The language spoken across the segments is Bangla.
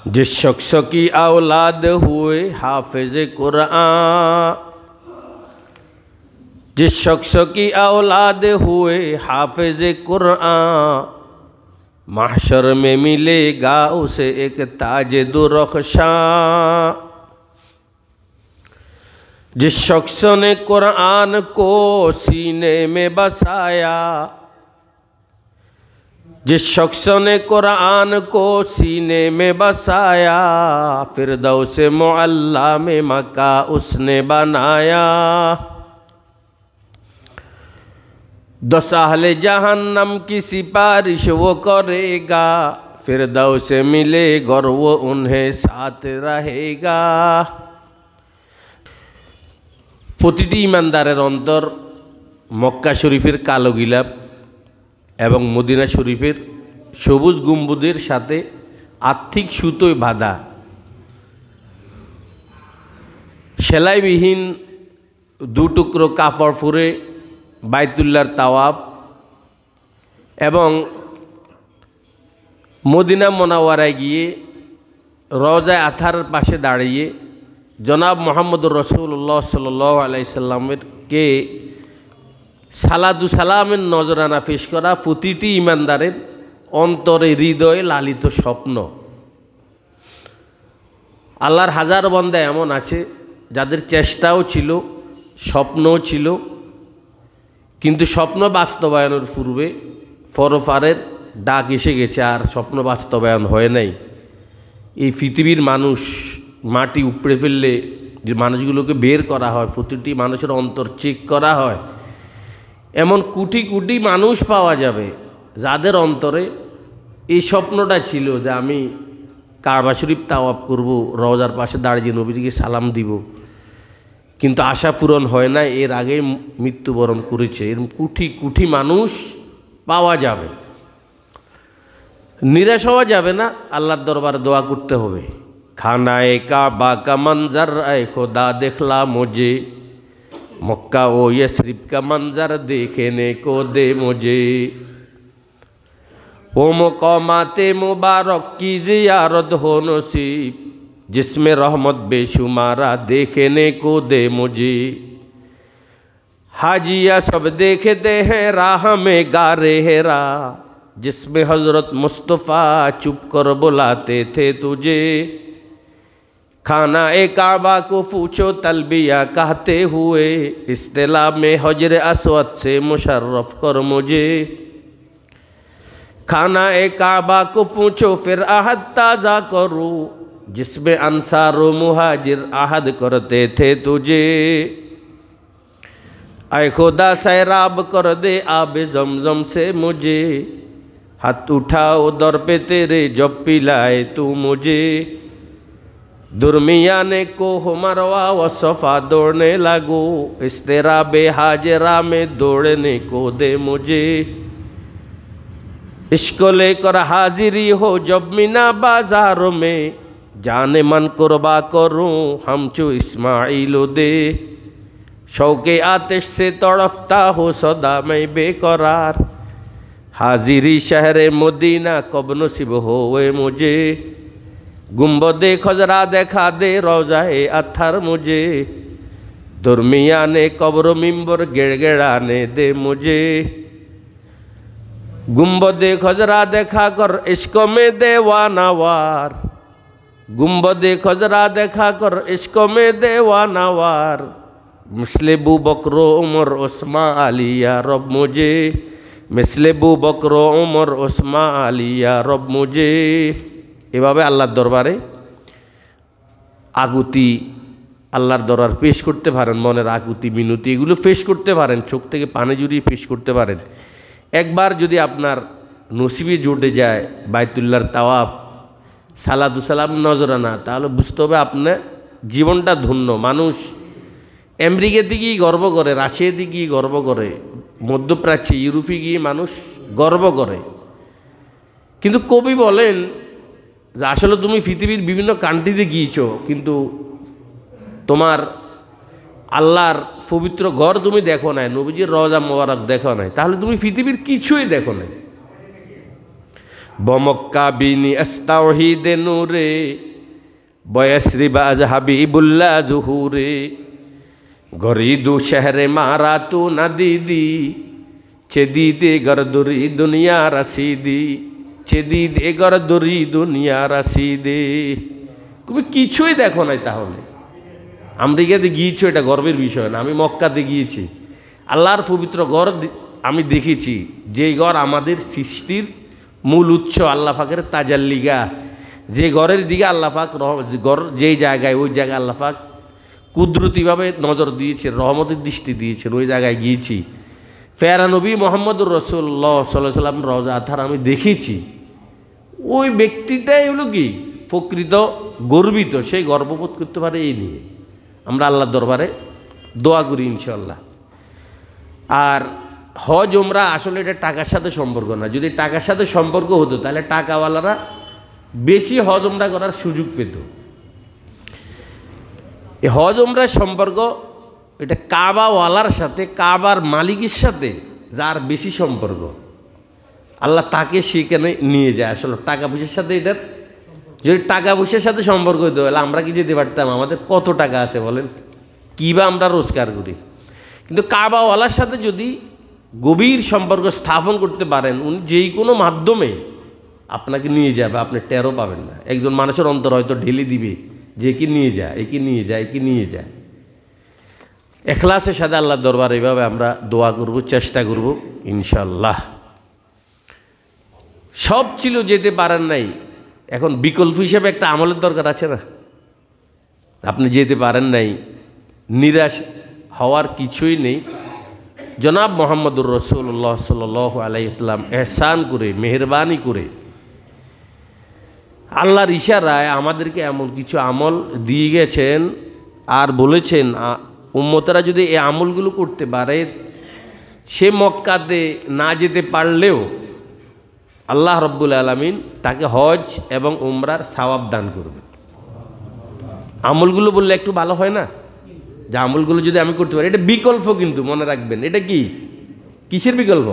जिस शख्स की औलाद हुए हाफिज कुरान, जिस शख्स की औलाद हुए हाफिज कुरान, महशर में मिलेगा उसे एक ताज दुरख्शां। जिस शख्स ने कुरान को सीने में बसाया, जिस शख्स ने कुरान को सीने में बसाया, फिरदौस मुअल्ला में मका उसने बनाया। 10 अहले जहन्नम की सिफारिश वो करेगा, फिरदौस मिले और वो उन्हें साथ रहेगा। প্রতিটি ইমানদারের অন্তর মক্কা শরীফের কালো গিলাপ এবং মদিনা শরীফের সবুজ গম্বুজের সাথে আর্থিক সুতোয় বাঁধা। সেলাইবিহীন দু টুকরো কাপড় পরে বাইতুল্লাহর তাওয়াব এবং মদিনা মোনাওয়ারায় গিয়ে রওজায়ে আতহারের পাশে দাঁড়িয়ে জনাব মোহাম্মদুর রসুল্লাহ সাল্লাল্লাহু আলাইহি সাল্লামকে সালাদু সালামের নজরানা পেশ করা প্রতিটি ইমানদারের অন্তরে হৃদয়ে লালিত স্বপ্ন। আল্লাহর হাজার বান্দা এমন আছে যাদের চেষ্টাও ছিল, স্বপ্নও ছিল, কিন্তু স্বপ্ন বাস্তবায়নের পূর্বে পরপারের ডাক এসে গেছে, আর স্বপ্ন বাস্তবায়ন হয় নাই। এই পৃথিবীর মানুষ মাটি উপড়ে ফেললে যে মানুষগুলোকে বের করা হয়, প্রতিটি মানুষের অন্তর চেক করা হয়, এমন কোটি কোটি মানুষ পাওয়া যাবে যাদের অন্তরে এই স্বপ্নটা ছিল যে আমি কাবা শরীফ তাওয়াফ করব, রওজার পাশে দাঁড়িয়ে নবীজিকে সালাম দিব, কিন্তু আশা পূরণ হয় না, এর আগে মৃত্যুবরণ করেছে। এরকম কোটি কোটি মানুষ পাওয়া যাবে। নিরাশ হওয়া যাবে না, আল্লাহর দরবারে দোয়া করতে হবে। खानाए काबा का मंजर ऐ खुदा दिखला मुझे, मक्का ओ यस्रिब का मंजर देखने को दे मुझे। वो मुकामाते मुबारक की ज़ियारत हो नसीब, जिसमें रहमत बेशुमारा देखने को दे मुझे। हाजिया सब देखते हैं राह में गारे हेरा, जिसमें हज़रत मुस्तफ़ा चुप कर बुलाते थे तुझे। खाना ए काबा को पूछो तलबिया कहते हुए, इस्तिला में हजर अस्वद से मुशर्रफ कर मुझे। खाना ए काबा को पूछो फिर आहद ताज़ा करो, जिसमें अंसार व मुहाजिर आहद करते थे तुझे। ऐ खुदा सैराब कर दे आब जमजम से मुझे, हाथ उठाओ दर पे तेरे जब पिलाए तू मुझे। दुर्मियाने को मरवा व सफ़ा दौड़ने लगो, इस तेरा बेहाजरा में दौड़ने को दे मुझे। इश्क लेकर हाजिरी हो जब मीना बाजारों में, जाने मन कुर्बा करूं हम चो इस्माइलो दे। शौके आतिश से तड़पता हो सदा मैं बेकरार, हाजिरी शहर मदीना कब नसीब होए मुझे। गुंबदे खजरा देखा दे रोज़ाए अत्थर मुझे, दुर्मियाने कब्र मिंबर गिड़गिड़ाने दे मुझे। गुंबदे खजरा देखा कर इश्क में देवानावार, गुंबदे खजरा देखा कर इश्क में देवानावार। मिसले बू बकरो उमर उस्मा आलिया रब मुझे, मिसले बू बकरो उमर उस्मा आलिया रब मुझे। এভাবে আল্লাহর দরবারে আকুতি, আল্লাহর দরবার পেশ করতে পারেন, মনের আকুতি মিনতি এগুলো পেশ করতে পারেন, চোখ থেকে পানি জুড়িয়ে পেশ করতে পারেন। একবার যদি আপনার নসিবে জুটে যায় বাইতুল্লাহর তাওয়াফ, সালাদু সালাম নজরানা, তাহলে বুঝতে হবে আপনার জীবনটা ধন্য। মানুষ আমেরিকাতে গিয়ে গর্ব করে, রাশিয়াতে গিয়ে গর্ব করে, মধ্যপ্রাচ্যে ইউরোপে গিয়ে মানুষ গর্ব করে, কিন্তু কবি বলেন যে আসলে তুমি পৃথিবীর বিভিন্ন কান্ট্রিতে গিয়েছো, কিন্তু তোমার আল্লাহর পবিত্র ঘর তুমি দেখো নাই, নবীজির রওজা মোবারক দেখো নাই, তাহলে তুমি পৃথিবীর কিছুই দেখো নাই। বমক্কা বিনি আস্তাওহিদে নূরে বয়সরিবা হাবিবুল্লাহ জুহুরে গরিদু শহরে মারা তু না দিদি চেদিদে গরদুরি দুনিয়া রাসিদি চেদিদে গরদুরি দুনিয়া রাসিদে। তুমি কিছুই দেখো নাই তাহলে। আমেরিকাতে গিয়েছো এটা গর্বের বিষয় না। আমি মক্কাতে গিয়েছি, আল্লাহর পবিত্র ঘর আমি দেখেছি, যেই ঘর আমাদের সৃষ্টির মূল উৎস আল্লাহ পাকের তাজাল্লিগা, যে ঘরের দিকে আল্লাহ পাক ঘর যেই জায়গায় ওই জায়গায় আল্লাহ পাক কুদরতিভাবে নজর দিয়েছে, রহমতের দৃষ্টি দিয়েছেন, ওই জায়গায় গিয়েছি। ফেরা নবী মোহাম্মদুর রাসূলুল্লাহ সাল্লাল্লাহু আলাইহি ওয়াসাল্লাম রওজা আথার আমি দেখেছি। ওই ব্যক্তিটাই হলো কি প্রকৃত গর্বিত, সেই গর্ববোধ করতে পারে। এই নিয়ে আমরা আল্লাহর দরবারে দোয়া করি ইনশাআল্লাহ। আর হজ ওমরা আসলে এটা টাকার সাথে সম্পর্ক না। যদি টাকার সাথে সম্পর্ক হতো তাহলে টাকাওয়ালারা বেশি হজ ওমরা করার সুযোগ পেত। এই হজ ওমরার সম্পর্ক এটা কাবাওয়ালার সাথে, কাবার মালিকের সাথে যার বেশি সম্পর্ক, আল্লাহ তাকে সেখানে নিয়ে যায়। আসলে টাকা পয়সার সাথে এটার, যদি টাকা পয়সার সাথে সম্পর্ক হতো তাহলে আমরা কি যেতে পারতাম? আমাদের কত টাকা আছে বলেন, কী বা আমরা রোজগার করি। কিন্তু কাবাওয়ালার সাথে যদি গভীর সম্পর্ক স্থাপন করতে পারেন, উনি যেই কোনো মাধ্যমে আপনাকে নিয়ে যাবে, আপনি টেরও পাবেন না। একজন মানুষের অন্তর হয়তো ঢেলে দিবে যে কি নিয়ে যায়, একে নিয়ে যায়, একে নিয়ে যায়। এখলাসের সাথে আল্লাহর দরবারে এইভাবে আমরা দোয়া করব, চেষ্টা করব ইনশাআল্লাহ। সব ছিল, যেতে পারেন নাই, এখন বিকল্প হিসেবে একটা আমলের দরকার আছে না? আপনি যেতে পারেন নাই, নিরাশ হওয়ার কিছুই নেই। জনাব মোহাম্মদুর রাসূলুল্লাহ সাল্লাল্লাহু আলাইহি ওয়াসাল্লাম এহসান করে, মেহেরবানি করে, আল্লাহর ইশারায় আমাদেরকে এমন কিছু আমল দিয়ে গেছেন আর বলেছেন উম্মতেরা যদি এই আমলগুলো করতে পারে, সে মক্কাতে না যেতে পারলেও আল্লাহ রব্বুল আলামিন তাকে হজ এবং উমরার সওয়াব দান করবেন। আমলগুলো বললে একটু ভালো হয় না? যে আমলগুলো যদি আমি করতে পারি, এটা বিকল্প, কিন্তু মনে রাখবেন এটা কি, কিসের বিকল্প?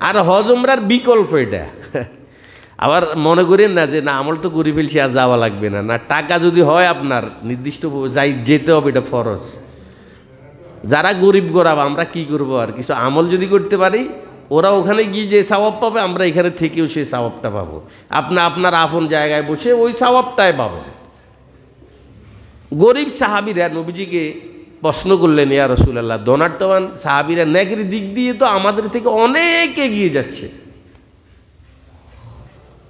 আর হজ উমরার বিকল্প এটা। আবার মনে করেন না যে না আমল তো করে ফেলছি আর যাওয়া লাগবে না। না, টাকা যদি হয় আপনার নির্দিষ্ট যেতে হবে, এটা ফরজ। যারা গরিব গরাব আমরা কি করবো, আর কিছু আমল যদি করতে পারি, ওরা ওখানে গিয়ে যে সওয়াব পাবে আমরা এখানে থেকেও সেই সওয়াবটা পাবো। আপনার আপন জায়গায় বসে ওই সওয়াবটাই পাবেন। গরিব সাহাবীরা নবীজিকে প্রশ্ন করলেন, ইয়া রাসূলুল্লাহ, ধনাঢ্যবান সাহাবীরা নেকের দিক দিয়ে তো আমাদের থেকে অনেক এগিয়ে যাচ্ছে,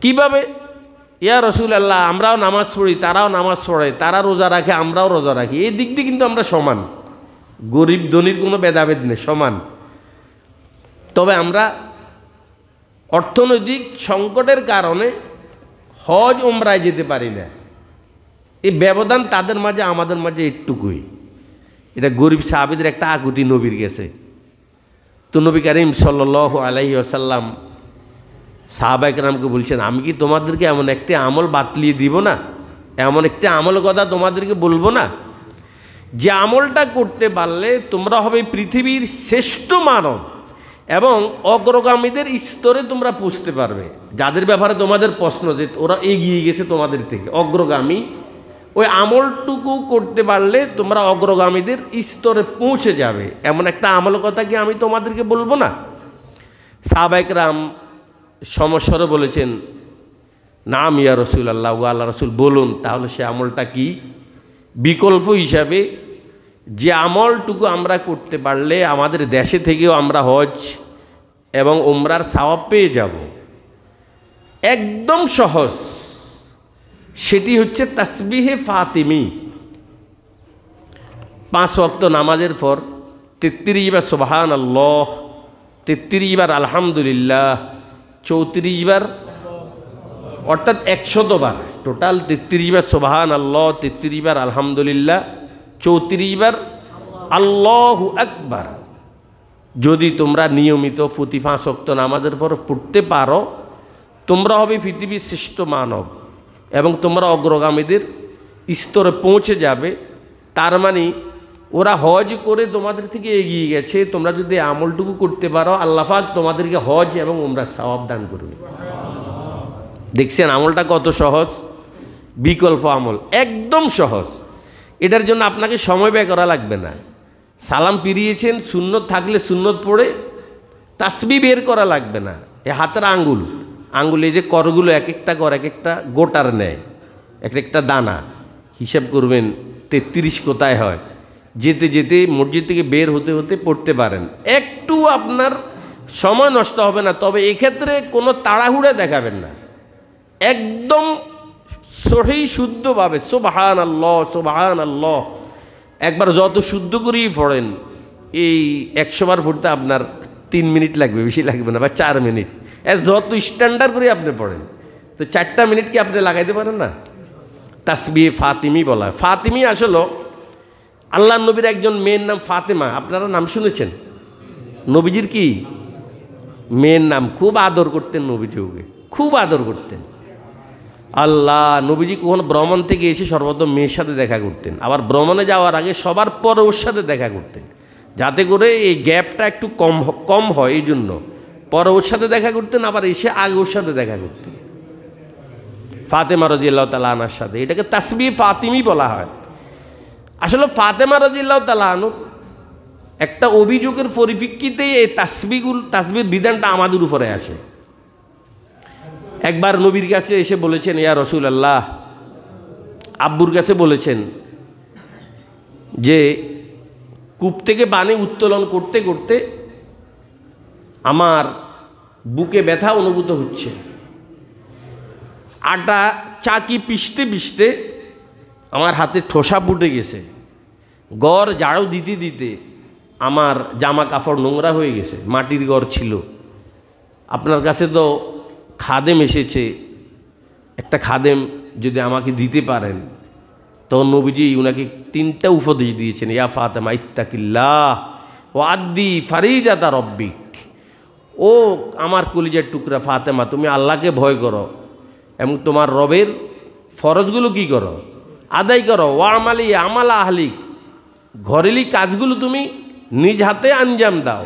কিভাবে? ইয়া রাসূলুল্লাহ, আমরাও নামাজ পড়ি, তারাও নামাজ পড়ে, তারা রোজা রাখে, আমরাও রোজা রাখি, এই দিক দিয়ে কিন্তু আমরা সমান। গরিব ধনীর কোনো ভেদাভেদ নেই, সমান। তবে আমরা অর্থনৈতিক সংকটের কারণে হজ উমরায় যেতে পারি না। এই ব্যবধান তাদের মাঝে আমাদের মাঝে একটুকুই। এটা গরিব সাহাবীদের একটা আকুতি নবীর গেছে। তো নবী করিম সাল্লাল্লাহু আলাইহি ওয়াসাল্লাম সাহাবায়ে কেরামকে বলছেন, আমি কি তোমাদেরকে এমন একটি আমল বাতলিয়ে দিব না, এমন একটি আমল কথা তোমাদেরকে বলবো না, যে আমলটা করতে পারলে তোমরা হবে পৃথিবীর শ্রেষ্ঠ মানব এবং অগ্রগামীদের স্তরে তোমরা পৌঁছতে পারবে। যাদের ব্যাপারে তোমাদের প্রশ্ন যে ওরা এগিয়ে গেছে তোমাদের থেকে, অগ্রগামী, ওই আমলটুকু করতে পারলে তোমরা অগ্রগামীদের স্তরে পৌঁছে যাবে। এমন একটা আমল কথা কি আমি তোমাদেরকে বলবো না? সাহাবায়ে কেরাম সমস্বরে বলেছেন, নাম ইয়া রাসূলুল্লাহ, ও আল্লাহ রাসূল বলুন। তাহলে সে আমলটা কি? বিকল্প হিসাবে যে আমলটুকু আমরা করতে পারলে আমাদের দেশে থেকেও আমরা হজ এবং উমরার সওয়াব পেয়ে যাব, একদম সহজ, সেটি হচ্ছে তাসবিহে ফাতিমি। 5 ওয়াক্ত নামাজের পর 33 বার সুবহানাল্লাহ, 33 বার আলহামদুলিল্লাহ, 34 বার, অর্থাৎ 100 বার টোটাল। 33 বার সুবহানাল্লাহ, 33 বার আলহামদুলিল্লাহ, 34 বার আল্লাহু আকবার। যদি তোমরা নিয়মিত প্রতি 5 ওয়াক্ত নামাজের পর পড়তে পারো, তোমরা হবে পৃথিবীর শ্রেষ্ঠ মানব এবং তোমরা অগ্রগামীদের স্তরে পৌঁছে যাবে। তার মানে ওরা হজ করে তোমাদের থেকে এগিয়ে গেছে, তোমরা যদি আমলটুকু করতে পারো, আল্লাহ পাক তোমাদেরকে হজ এবং উমরার সওয়াব দান করবে। দেখছেন আমলটা কত সহজ, বিকল্প আমল, একদম সহজ। এটার জন্য আপনাকে সময় ব্যয় করা লাগবে না। সালাম ফিরিয়েছেন, সুন্নত থাকলে সুন্নত পড়ে তাসবিহ বের করা লাগবে না। এ হাতের আঙ্গুলে যে করগুলো এক একটা কর এক একটা গোটার নেয়, এক একটা দানা হিসাব করবেন 33 কোথায় হয়। যেতে যেতে মসজিদ থেকে বের হতে হতে পড়তে পারেন, একটু আপনার সময় নষ্ট হবে না। তবে এক্ষেত্রে কোনো তাড়াহুড়া দেখাবেন না, একদম সহি শুদ্ধভাবে সুবহানাল্লাহ সুবহানাল্লাহ একবার যত শুদ্ধ করেই পড়েন, এই 100 বার পড়তে আপনার 3 মিনিট লাগবে, বেশি লাগবে না, বা 4 মিনিট। যত স্ট্যান্ডার্ড করে আপনি পড়েন, তো 4টা মিনিট কি আপনি লাগাইতে পারেন না? তাসবিহ ফাতিমি বলা হয়। ফাতিমি আসলে আল্লাহ নবীর একজন মেয়ের নাম ফাতেমা, আপনারা নাম শুনেছেন? নবীজির কি মেয়ের নাম, খুব আদর করতেন নবীজিকে, খুব আদর করতেন। আল্লাহ নবীজি কখনো ভ্রমণ থেকে এসে সর্বপ্রথম মেয়ের সাথে দেখা করতেন, আবার ভ্রমণে যাওয়ার আগে সবার পরে ওর সাথে দেখা করতেন, যাতে করে এই গ্যাপটা একটু কম হয়। এই জন্য পরে ওর সাথে দেখা করতেন, আবার এসে আগে ওর সাথে দেখা করতেন, ফাতেমা রাদিয়াল্লাহু তাআলা আনহার সাথে। এটাকে তাসবিহ ফাতিমি বলা হয়। আসলে ফাতেমা রাদিয়াল্লাহু তাআলা আনহা একটা অভিযোগের পরিপ্রেক্ষিতেই এই তাসবিহর বিধানটা আমাদের উপরে আসে। একবার নবীর কাছে এসে বলেছেন, ইয়া রাসূলুল্লাহ, আব্বুর কাছে বলেছেন যে কূপ থেকে পানি উত্তোলন করতে করতে আমার বুকে ব্যথা অনুভূত হচ্ছে, আটা চাকি পিষতে পিষতে আমার হাতে ঠোসা ফুটে গেছে, গড় ঝাড়ু দিতে দিতে আমার জামা কাপড় নোংরা হয়ে গেছে, মাটির ঘর ছিল। আপনার কাছে তো খাদেম এসেছে, একটা খাদেম যদি আমাকে দিতে পারেন। তখন নবীজি উনাকে 3টা উপদেশ দিয়েছেন, ইয়া ফাতেমা ইত্তাকিল্লাহ ওয়া আদ্দি ফারিজাতা রব্বিক। ও আমার কলিজার টুকরা ফাতেমা, তুমি আল্লাহকে ভয় করো এবং তোমার রবের ফরজগুলো কি করো, আদায় করো। ওয়া আমালি আমালা আহলিক, ঘরেলি কাজগুলো তুমি নিজ হাতে আঞ্জাম দাও।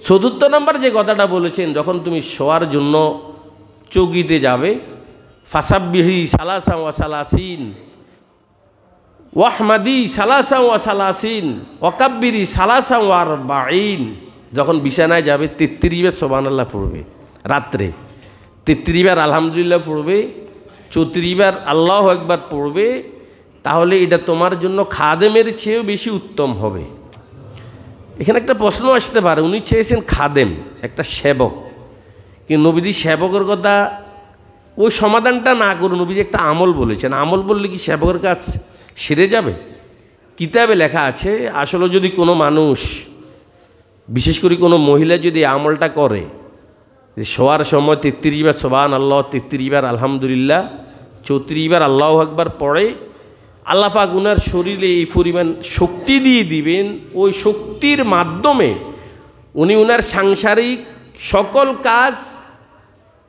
4 নম্বর যে কথাটা বলেছেন, যখন তুমি শোয়ার জন্য চৌকিতে যাবে, ফাসাব্বিহি সালাসা ওয়া সালাসিন ওয়াহমাদি সালাসা ওয়া সালাসিন ওয়াকাব্বিরি সালাসা ওয়া আরবাঈন। যখন বিছানায় যাবে 33 বার সুবহানাল্লাহ পড়বে, রাত্রে 33 বার আলহামদুলিল্লাহ পড়বে, 34 বার আল্লাহু আকবার পড়বে। তাহলে এটা তোমার জন্য খাদেমের চেয়েও বেশি উত্তম হবে। এখানে একটা প্রশ্ন আসতে পারে, উনি চেয়েছেন খাদেম, একটা সেবক, কিন্তু নবীজি সেবকের কথা ওই সমাধানটা না করে নবীজি একটা আমল বলেছেন। আমল বললে কি সেবকের কাজ সেরে যাবে? কিতাবে লেখা আছে, আসলে যদি কোনো মানুষ, বিশেষ করে কোনো মহিলা যদি আমলটা করে, শোয়ার সময় 33 বার সুবহানাল্লাহ, 33 বার আলহামদুলিল্লাহ, 34 বার আল্লাহু আকবার পড়ে, আল্লাহ পাক উনার শরীরে এই পরিমাণ শক্তি দিয়ে দিবেন, ওই শক্তির মাধ্যমে উনি উনার সাংসারিক সকল কাজ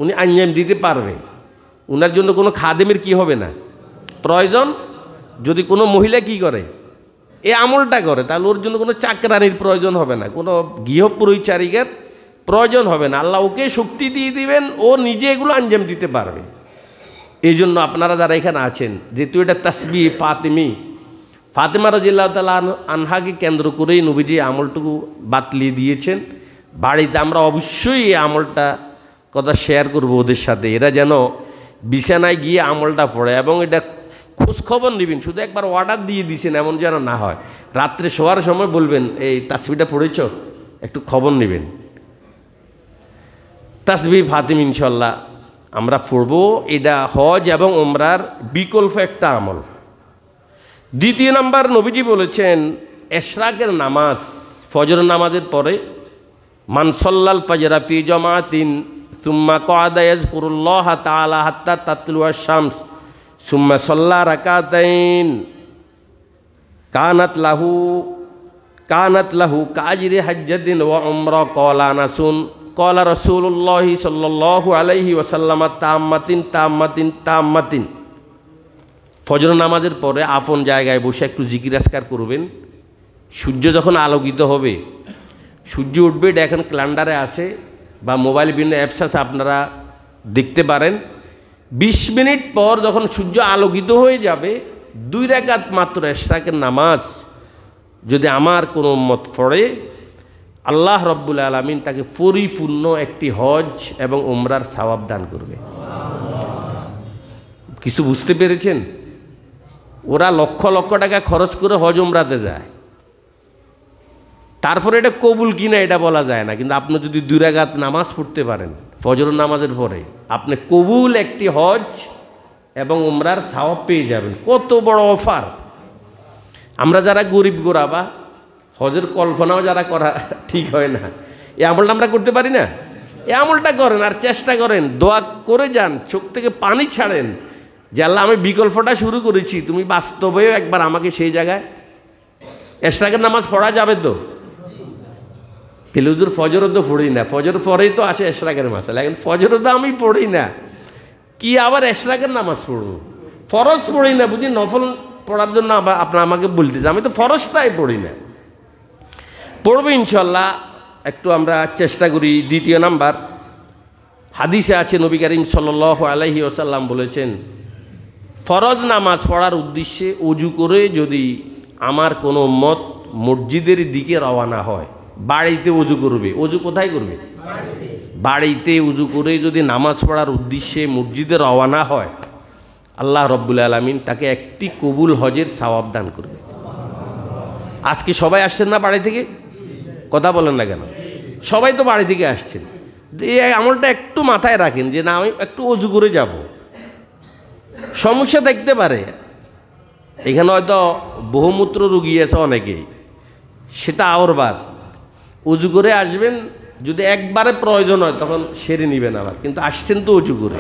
উনি আঞ্জাম দিতে পারবে। উনার জন্য কোনো খাদেমের কি হবে না প্রয়োজন। যদি কোনো মহিলা কি করে, এই আমলটা করে, তাহলে ওর জন্য কোনো চাকরানির প্রয়োজন হবে না, কোনো গৃহপরিচারিকার প্রয়োজন হবে না। আল্লাহ ওকে শক্তি দিয়ে দিবেন, ও নিজে এগুলো আঞ্জাম দিতে পারবে। এই জন্য আপনারা যারা এখানে আছেন, যেহেতু এটা তাসবিহ ফাতিমি, ফাতেমা রাদিয়াল্লাহু তাআলা আনহাকে কেন্দ্র করেই নবীজি আমলটুকু বাতলিয়ে দিয়েছেন। বাড়িতে আমরা অবশ্যই এই আমলটা কথা শেয়ার করব ওদের সাথে, এরা যেন বিছানায় গিয়ে আমলটা পড়ে, এবং এটা খোঁজখবর নেবেন। শুধু একবার অর্ডার দিয়ে দিয়েছেন এমন যেন না হয়। রাত্রে শোয়ার সময় বলবেন, এই তাসবিহটা পড়েছ, একটু খবর নেবেন। তাসবিহ ফাতিমি ইনশাল্লাহ আমরা পড়ব। এটা হজ এবং উমরার বিকল্প একটা আমল। 2 নম্বর, নবীজি বলেছেন ইশরাকের নামাজ, ফজর নামাজের পরে, মান সাল্লাল ফাজরা ফি জামাতিন সুম্মা ক্বাদা ইয়াযকুরুল্লাহ তাআলা হাত্তা তাতলুয়া শামস সুম্মা সাল্লা রাকাতাইন কানাত লাহু কাজরি হাজ্জাতিন ওয়া উমরা। ক্বালা আনাসুন ক্বালা রাসূলুল্লাহ সাল্লাল্লাহু আলাইহি ওয়াসাল্লাম তাম্মাতিন তাম্মাতিন তাম্মাতিন। ফজর নামাজের পরে আপন জায়গায় বসে একটু জিকির আজকার করবেন। সূর্য যখন আলোকিত হবে, সূর্য উঠবে, এটা এখন ক্যালেন্ডারে আছে বা মোবাইল বিভিন্ন অ্যাপস আছে, আপনারা দেখতে পারেন 20 মিনিট পর যখন সূর্য আলোকিত হয়ে যাবে 2 রাকাত মাত্র ইশরাকের নামাজ যদি আমার কোনো উম্মত পড়ে, আল্লাহ রব্বুল আলামিন তাকে পরিপূর্ণ একটি হজ এবং উমরার সওয়াব দান করবে। কিছু বুঝতে পেরেছেন? ওরা লক্ষ লক্ষ টাকা খরচ করে হজ উমরাতে যায়, তারপরে এটা কবুল কিনা এটা বলা যায় না, কিন্তু আপনি যদি 2 রাকাত নামাজ পড়তে পারেন ফজর নামাজের পরে, আপনি কবুল একটি হজ এবং উমরার সওয়াব পেয়ে যাবেন। কত বড় অফার! আমরা যারা গরিব গোরাবা, হজের কল্পনাও যারা করা ঠিক হয় না, এই আমলটা আমরা করতে পারি না। এই আমলটা করেন আর চেষ্টা করেন, দোয়া করে যান, চোখ থেকে পানি ছাড়েন যে আল্লাহ আমি বিকল্পটা শুরু করেছি, তুমি বাস্তবেও একবার আমাকে সেই জায়গায়। ইশরাকের নামাজ পড়া যাবে তো? হুজুর ফজরও তো পড়ি না, ফজর পরেই তো আসে ইশরাকের মাসালা, এখন ফজরও তো আমি পড়ি না, কি আবার ইশরাকের নামাজ পড়ব? ফরজ পড়ি না বুঝি, নফল পড়ার জন্য আপনার আমাকে বলতেছে, আমি তো ফরজটাই পড়ি না। পড়বো ইনশাল্লাহ, একটু আমরা চেষ্টা করি। দ্বিতীয় নাম্বার, হাদিসে আছে নবী করিম সাল্লাল্লাহু আলাইহি ওয়াসাল্লাম বলেছেন, ফরজ নামাজ পড়ার উদ্দেশ্যে অজু করে যদি আমার কোনো উম্মত মসজিদের দিকে রওনা হয়, বাড়িতে অজু করবে। অজু কোথায় করবে? বাড়িতে অজু করে যদি নামাজ পড়ার উদ্দেশ্যে মসজিদে রওনা হয়, আল্লাহ রব্বুল আলামিন তাকে একটি কবুল হজের সওয়াব দান করবে। আজকে সবাই আসছেন না বাড়ি থেকে? কথা বলেন না কেন? সবাই তো বাড়ি থেকে আসছেন। এই আমলটা একটু মাথায় রাখেন যে না, আমি একটু অজু করে যাব। সমস্যা দেখতে পারে, এখানে হয়তো বহুমূত্র রোগী আছে অনেকেই, সেটা আর বাদ। অজু করে আসবেন, যদি একবারে প্রয়োজন হয় তখন সেরে নেবেন আবার, কিন্তু আসছেন তো অজু করে।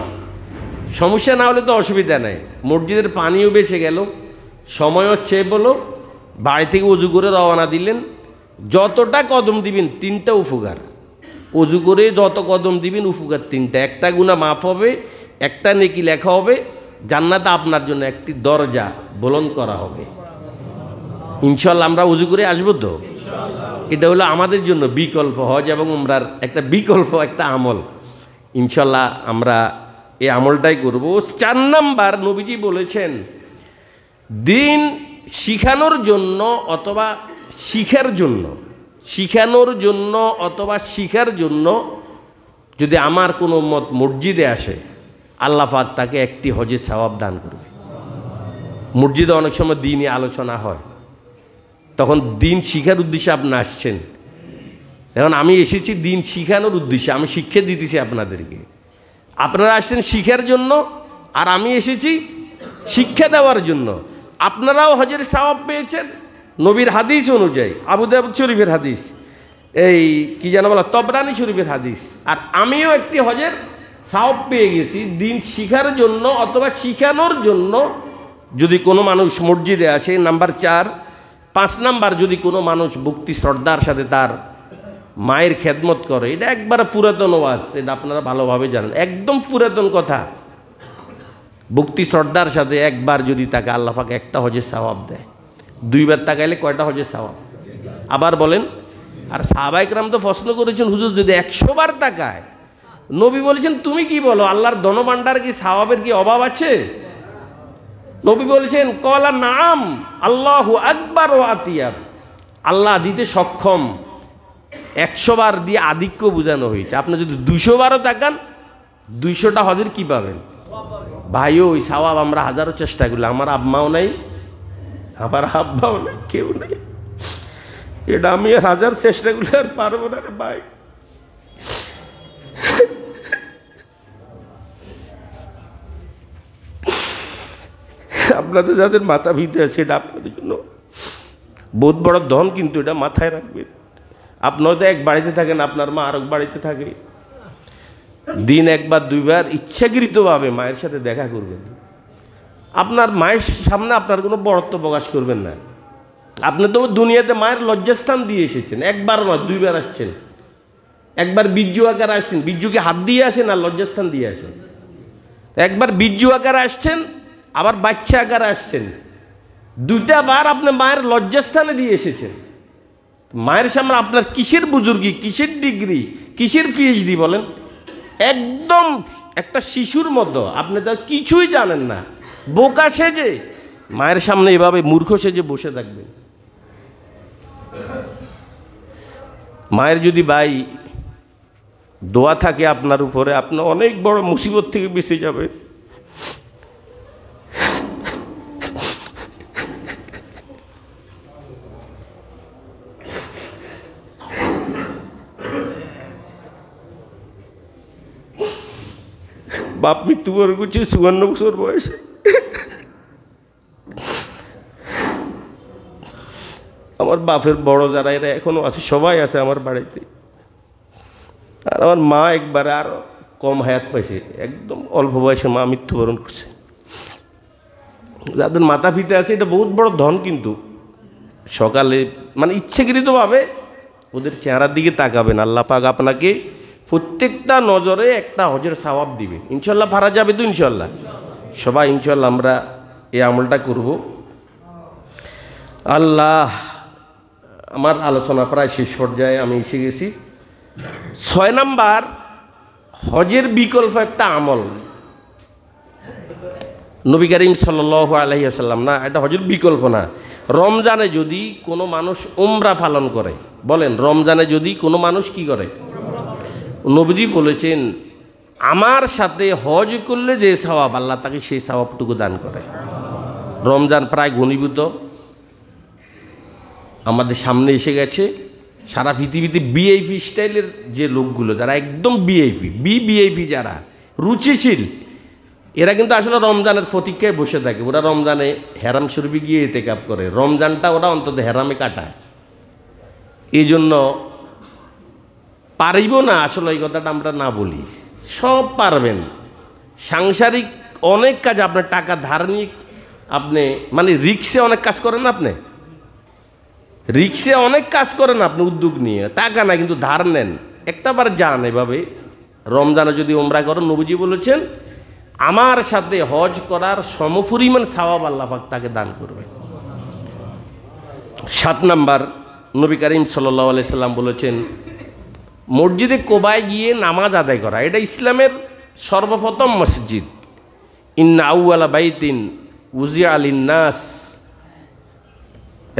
সমস্যা না হলে তো অসুবিধা নেই, মসজিদের পানিও বেঁচে গেল, সময়ও চেয়ে বলো, বাড়ি থেকে অজু করে রওনা দিলেন। যতটা কদম দিবেন 3টা উপকার, অজু করে যত কদম দিবেন উপকার 3টা। একটা গুনাহ মাফ হবে, একটা নেকি লেখা হবে, জান্নাতে আপনার জন্য একটি দরজা বুলন্দ করা হবে। ইনশাআল্লাহ আমরা অজু করে আসবো তো? এটা হলো আমাদের জন্য বিকল্প, হজ এবং উমরার একটা বিকল্প একটা আমল। ইনশাআল্লাহ আমরা এই আমলটাই করব। 4 নাম্বার, নবীজি বলেছেন দিন শিখানোর জন্য অথবা শিখার জন্য যদি আমার কোনো উম্মত মসজিদে আসে, আল্লাহ পাক তাকে একটি হজের সওয়াব দান করবে। মসজিদে অনেক সময় দিনই আলোচনা হয়, তখন দিন শিখার উদ্দেশ্যে আপনি আসছেন। এখন আমি এসেছি দিন শিখানোর উদ্দেশ্যে, আমি শিক্ষা দিতেছি আপনাদেরকে। আপনারা আসছেন শিখার জন্য, আর আমি এসেছি শিক্ষা দেওয়ার জন্য। আপনারাও হজের সওয়াব পেয়েছেন নবীর হাদিস অনুযায়ী, আবু দাউদ শরীফের হাদিস, এই কি যেন বলা, তবরানি শরীফের হাদিস। আর আমিও একটি হজের সওয়াব পেয়ে গেছি দিন শিখার জন্য অথবা শিখানোর জন্য। যদি কোনো মানুষ মসজিদে আসে, নাম্বার 4। 5 নাম্বার, যদি কোনো মানুষ ভক্তি শ্রদ্ধার সাথে তার মায়ের খেদমত করে, এটা একবার পুরাতন ওয়াজ, এটা আপনারা ভালোভাবে জানেন, একদম পুরাতন কথা। ভক্তি শ্রদ্ধার সাথে একবার যদি তাকে আল্লাহ পাক একটা হজের সওয়াব দেয়, 2 বার তাকাইলে কয়টা হজের সওয়াব? আবার বলেন। আর সাহাবায়ে কেরাম তো প্রশ্ন করেছেন, হুজুর যদি 100 বার তাকায়, নবী বলেছেন তুমি কি বলো, আল্লাহর ধনভাণ্ডার কি সওয়াবের কি অভাব আছে? নবী বলেছেন কলা নাম আল্লাহু আকবার ওয়া আতিয়াব, আল্লাহ দিতে সক্ষম। 100 বার দিয়ে আধিক্য বোঝানো হয়েছে। আপনি যদি 200 বারও তাকান, 200টা হজের কি পাবেন? ভাইও ওই সওয়াব আমরা হাজারো চেষ্টা করলাম, আমার আম্মাও নাই, আমার আব্বাও নাই, কেউ নেই, এটা আমি হাজার চেষ্টা করলে আর পারবো না রে ভাই। আপনাদের যাদের মাথা ভিতে আছে, এটা আপনাদের জন্য বহুত বড় ধন, কিন্তু এটা মাথায় রাখবেন। আপনারা তো এক বাড়িতে থাকেন, আপনার মা আরেক বাড়িতে থাকে, দিন 1 বার 2 বার ইচ্ছাকৃতভাবে মায়ের সাথে দেখা করবেন। আপনার মায়ের সামনে আপনার কোনো বড়ত্ব প্রকাশ করবেন না। আপনি তো দুনিয়াতে মায়ের লজ্জাস্থান দিয়ে এসেছেন, 1 বার নয় 2 বার আসছেন। 1 বার বীর্য আকারে আসছেন, বীর্যকে হাত দিয়ে আসেন আর লজ্জাস্থান দিয়ে আসেন। 1 বার বীর্য আকারে আসছেন, আবার বাচ্চা আকারে আসছেন, 2টা বার আপনি মায়ের লজ্জাস্থানে দিয়ে এসেছেন। মায়ের সামনে আপনার কিসের বুজুর্গি, কিসের ডিগ্রি, কিসের পিএইচডি বলেন? একদম একটা শিশুর মতো, আপনি তো কিছুই জানেন না, বোকা সেজে মায়ের সামনে এভাবে মূর্খ সেজে বসে থাকবেন। মায়ের যদি ভাই দোয়া থাকে আপনার উপরে, আপনি অনেক বড় মুসিবত থেকে বেঁচে যাবে। বাপ মৃত্যুবরণ করছে 54 বছর বয়সে। আমার বাপের বড় যারা এরা এখনো আছে, সবাই আছে আমার বাড়িতে। আর আমার মা একবারে আর কম হায়াত পাইছে, একদম অল্প বয়সে মা মৃত্যুবরণ করছে। যাদের মাথা পিতা আছে এটা বহুত বড় ধন, কিন্তু সকালে মানে ইচ্ছাকৃতভাবে ওদের চেহারার দিকে তাকাবেন, আল্লাহ পাক আপনাকে প্রত্যেকটা নজরে একটা হজের সওয়াব দিবে ইনশাল্লাহ। ফারা যাবে তো ইনশাল্লাহ, সবাই ইনশাল্লাহ আমরা এই আমলটা করব। আল্লাহ, আমার আলোচনা প্রায় শেষ পর্যায়ে আমি এসে গেছি। 6 নাম্বার, হজের বিকল্প একটা আমল নবী করিম সাল্লাল্লাহু আলাইহি ওয়াসাল্লাম, না এটা হজের বিকল্প না। রমজানে যদি কোনো মানুষ উমরা পালন করে, বলেন রমজানে যদি কোনো মানুষ কি করে, নবীজি বলেছেন আমার সাথে হজ করলে যে সওয়াব, আল্লাহ তাকে সেই সওয়াবটুকু দান করে। রমজান প্রায় ঘনীভূত, আমাদের সামনে এসে গেছে। সারা পৃথিবীতে বিআইপি স্টাইলের যে লোকগুলো, যারা একদম বিআইপি যারা রুচিশীল, এরা কিন্তু আসলে রমজানের প্রতীক্ষায় বসে থাকে। ওরা রমজানে হেরাম শরীফে গিয়ে ইতিকাফ করে, রমজানটা ওরা অন্তত হেরামে কাটায়। এই জন্য পারিব না, আসলে এই কথাটা আমরা না বলি, সব পারবেন। সাংসারিক অনেক কাজ, আপনার টাকা ধার নিয়ে আপনি মানে রিক্সে অনেক কাজ করেন, আপনি রিক্সে অনেক কাজ করেন, আপনি উদ্যোগ নিয়ে টাকা না কিন্তু ধার নেন, একটাবার যান এভাবে। রমজানে যদি উমরা করেন, নবীজি বলেছেন আমার সাথে হজ করার সমপরিমাণ সওয়াব আল্লাহ পাক তাকে দান করবে। 7 নাম্বার, নবী করিম সাল্লাল্লাহু আলাইহি সাল্লাম বলেছেন মসজিদে কোবায় গিয়ে নামাজ আদায় করা, এটা ইসলামের সর্বপ্রথম মসজিদ। ইন্না আউয়ালা বাইতিন উজিয়া লিন-নাস,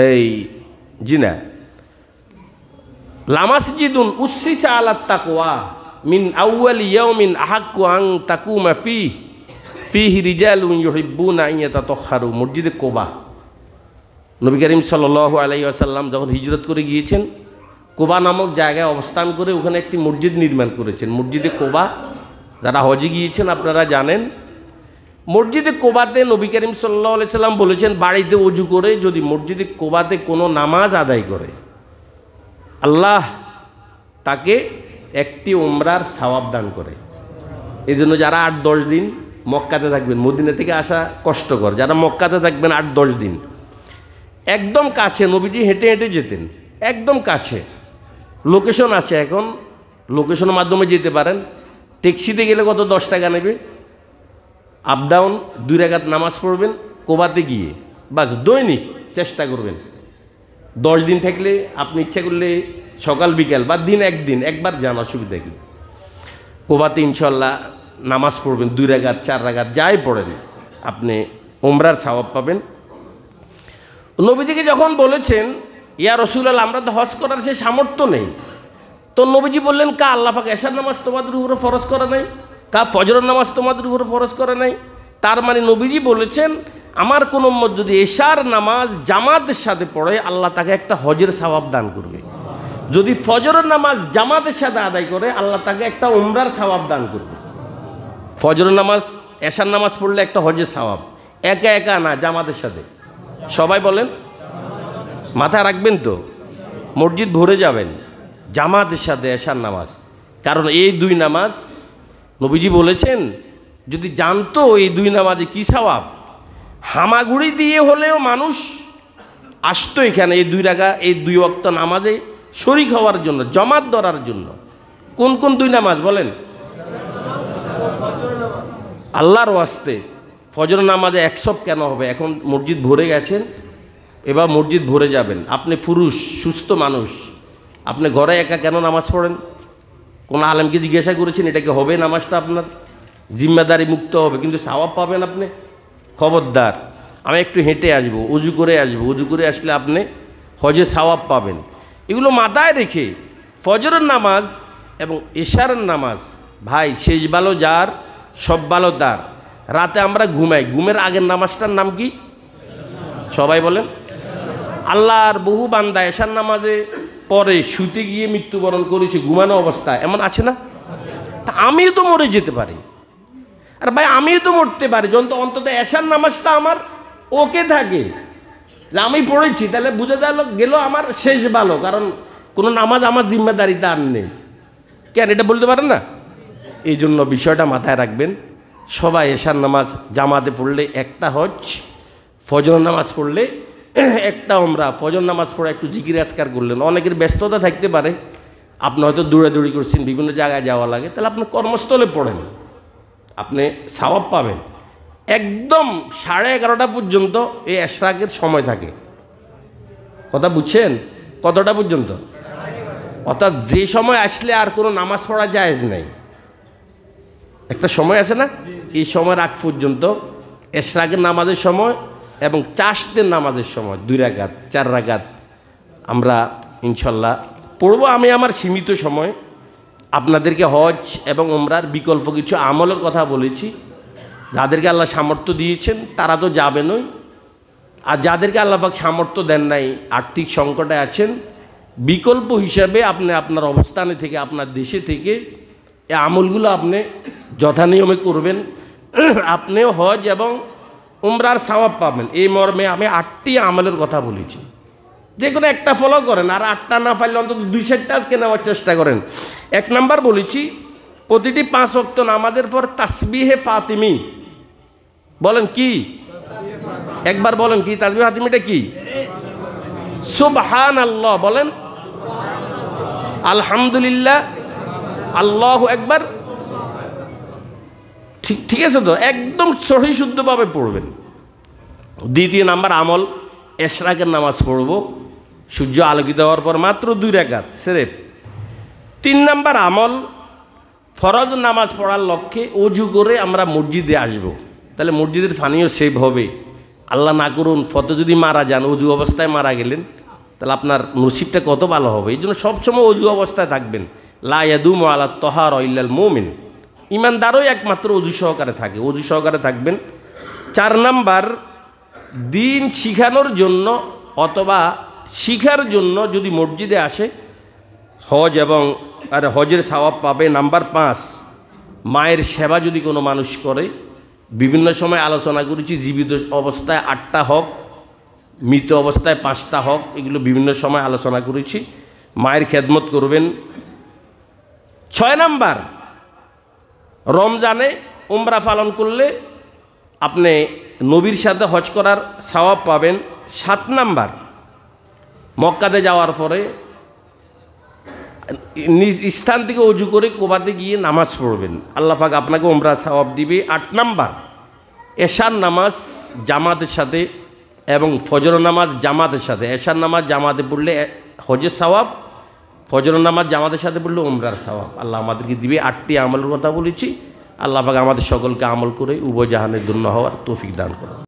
এই জিনা লামাসজিদুন উসসিসা আলাত তাকওয়া মিন আউয়াল ইয়াউমিন আহাক্কু আন তাকুমা ফিহি রিজালুন ইউহিব্বুনা আন ইয়াতাতাহহারু। মসজিদে কোবা, নবী করিম সাল্লাল্লাহু আলাইহি ওয়াসাল্লাম যখন হিজরত করে গিয়েছেন, কোবা নামক জায়গায় অবস্থান করে ওখানে একটি মসজিদ নির্মাণ করেছেন, মসজিদে কোবা। যারা হজে গিয়েছেন আপনারা জানেন, মসজিদে কোবাতে নবী করিম সাল্লাল্লাহু আলাইহি সাল্লাম বলেছেন বাড়িতে ওযু করে যদি মসজিদে কোবাতে কোনো নামাজ আদায় করে, আল্লাহ তাকে একটি উমরার সওয়াব দান করে। এই জন্য যারা 8-10 দিন মক্কাতে থাকবেন, মদিনা থেকে আসা কষ্টকর, যারা মক্কাতে থাকবেন 8-10 দিন, একদম কাছে, নবীজি হেঁটে হেঁটে যেতেন, একদম কাছে। লোকেশন আছে, এখন লোকেশনের মাধ্যমে যেতে পারেন। ট্যাক্সিতে গেলে কত 10 টাকা নেবে, আপ ডাউন 2 রাকাত নামাজ পড়বেন কোবাতে গিয়ে, বাস দৈনিক চেষ্টা করবেন। 10 দিন থাকলে আপনি ইচ্ছা করলে সকাল বিকাল বা দিন একদিন একবার যান, অসুবিধা কি। কোবাতে ইনশাল্লাহ নামাজ পড়বেন 2 রাকাত 4 রাকাত যাই পড়েন, আপনি উমরার সওয়াব পাবেন। নবীজিকে যখন বলেছেন ইয়া রাসূলুল্লাহ আমরা তো হজ করার সে সামর্থ্য নেই, তো নবীজি বললেন কা আল্লাহ পাক এশার নামাজ তোমাদের উপরে ফরজ করা নাই, কা ফজরের নামাজ তোমাদের উপরে ফরজ করা নাই। তার মানে নবীজি বলেছেন আমার কোন উম্মত যদি এশার নামাজ জামাতের সাথে পড়ে, আল্লাহ তাকে একটা হজের সওয়াব দান করবে। যদি ফজরের নামাজ জামাতের সাথে আদায় করে, আল্লাহ তাকে একটা উমরার সওয়াব দান করবে। ফজরের নামাজ এশার নামাজ পড়লে একটা হজের সওয়াব, একা একা না, জামাতের সাথে। সবাই বলেন, মাথায় রাখবেন তো, মসজিদ ভরে যাবেন জামাতের সাথে এশার নামাজ। কারণ এই 2 নামাজ নবীজি বলেছেন যদি জানতো এই 2 নামাজে কী সওয়াব, হামাগুড়ি দিয়ে হলেও মানুষ আসতো এখানে এই 2 রাকাত, এই 2 ওয়াক্ত নামাজে শরীক হওয়ার জন্য, জামাত ধরার জন্য। কোন কোন 2 নামাজ বলেন? আল্লাহর ওয়াস্তে ফজর নামাজে 100 কেন হবে? এখন মসজিদ ভরে গেছেন, এবার মসজিদ ভরে যাবেন। আপনি পুরুষ সুস্থ মানুষ, আপনি ঘরে একা কেন নামাজ পড়েন? কোন আলেমকে জিজ্ঞাসা করেছেন এটা কি হবে নামাজটা আপনার? জিম্মাদারি মুক্ত হবে, কিন্তু সওয়াব পাবেন আপনি। খবরদার, আমি একটু হেঁটে আসবো, উজু করে আসবো, উজু করে আসলে আপনি হজে সওয়াব পাবেন। এগুলো মাথায় রেখে ফজরের নামাজ এবং এশারের নামাজ, ভাই শেষ ভালো যার সব ভালো তার। রাতে আমরা ঘুমাই, ঘুমের আগের নামাজটার নাম কি সবাই বলেন? আল্লাহর বহু বান্দা এশার নামাজে পরে শুতে গিয়ে মৃত্যুবরণ করেছে ঘুমানো অবস্থায়, এমন আছে না? তা আমিও তো মরে যেতে পারি, আর ভাই আমিও তো মরতে পারি, যখন তো অন্তত এশার নামাজটা আমার ওকে থাকে, আমি পড়েছি, তাহলে বুঝে গেল আমার শেষ ভালো, কারণ কোনো নামাজ আমার জিম্মেদারিতে আর নেই। কেন এটা বলতে পারেন না? এই জন্য বিষয়টা মাথায় রাখবেন। সবাই এশার নামাজ জামাতে পড়লে একটা হজ, ফজর নামাজ পড়লে একটা ওমরা। ফজর নামাজ পড়ে একটু জিকির আজকার করলেন। অনেকের ব্যস্ততা থাকতে পারে, আপনি হয়তো দৌড়াদৌড়ি করছেন, বিভিন্ন জায়গায় যাওয়া লাগে, তাহলে আপনি কর্মস্থলে পড়েন, আপনি সওয়াব পাবেন। একদম 11:30 পর্যন্ত এই এশরাকের সময় থাকে। কথা বুঝছেন? কতটা পর্যন্ত? অর্থাৎ যে সময় আসলে আর কোনো নামাজ পড়া জায়েজ নাই, একটা সময় আছে না, এই সময়ের আগ পর্যন্ত এশরাকের নামাজের সময় এবং চাষদের নামাজের সময় 2 রাকাত 4 রাকাত আমরা ইনশাল্লাহ পড়ব। আমি আমার সীমিত সময় আপনাদেরকে হজ এবং ওমরার বিকল্প কিছু আমলের কথা বলেছি। যাদেরকে আল্লাহ সামর্থ্য দিয়েছেন তারা তো যাবেনই, আর যাদেরকে আল্লাহ পাক সামর্থ্য দেন নাই, আর্থিক সংকটে আছেন, বিকল্প হিসাবে আপনি আপনার অবস্থানে থেকে, আপনার দেশে থেকে এই আমলগুলো আপনি যথানিয়মে করবেন। আপনিও হজ এবং উমরার সওয়াব পাবেন। এই মর্মে আমি 8টি আমলের কথা বলেছি, যে কোনো একটা ফলো করেন, আর 8টা না পারলে অন্তত 2-4টা আজকে নেওয়ার চেষ্টা করেন। 1 নাম্বার বলেছি, প্রতিটি 5 ওয়াক্ত নামাজের পর তাসবিহে ফাতিমি বলেন। কি একবার বলেন, কি তাসবিহ ফাতিমিটা কি? সুবহানাল্লাহ বলেন, আলহামদুলিল্লাহ, আল্লাহু আকবার। ঠিক আছে তো? একদম সহি শুদ্ধভাবে পড়বেন। 2 নাম্বার আমল, এশরাকের নামাজ পড়ব সূর্য আলোকিত হওয়ার পর মাত্র 2 রাকাত সেরেফ। 3 নাম্বার আমল, ফরজ নামাজ পড়ার লক্ষ্যে অজু করে আমরা মসজিদে আসব। তাহলে মসজিদের পানিও সেভ হবে। আল্লাহ না করুন ফত যদি মারা যান, অজু অবস্থায় মারা গেলেন, তাহলে আপনার নসিবটা কত ভালো হবে। এই জন্য সবসময় অজু অবস্থায় থাকবেন। লা ইয়াদুমু আলা তাহারা ইল্লাল মুমিন, ইমানদারই একমাত্র অজু সহকারে থাকে, অজু সহকারে থাকবেন। 4 নাম্বার, দিন শিখানোর জন্য অথবা শিখার জন্য যদি মসজিদে আসে হজ এবং হজের সওয়াব পাবে। নাম্বার 5, মায়ের সেবা যদি কোনো মানুষ করে, বিভিন্ন সময় আলোচনা করেছি, জীবিত অবস্থায় 8টা হক, মৃত অবস্থায় 5টা হক, এগুলো বিভিন্ন সময় আলোচনা করেছি। মায়ের খেদমত করবেন। 6 নাম্বার, রমজানে উমরা পালন করলে আপনি নবীর সাথে হজ করার সওয়াব পাবেন। 7 নাম্বার, মক্কাতে যাওয়ার পরে নিজ স্থান থেকে অজু করে কোবাতে গিয়ে নামাজ পড়বেন, আল্লাহ পাক আপনাকে উমরা সওয়াব দিবে। 8 নাম্বার, এশার নামাজ জামাতের সাথে এবং ফজর নামাজ জামাতের সাথে। এশার নামাজ জামাতে পড়লে হজের সওয়াব, ফজর নামাজ জামাতের সাথে পড়লে উমরার সওয়াব আল্লাহ আমাদেরকে দিবে। 8টি আমলের কথা বলেছি। আল্লাহ পাক আমাদের সকলকে আমল করে উভয় জাহানের ধন্য হওয়ার তৌফিক দান করুন।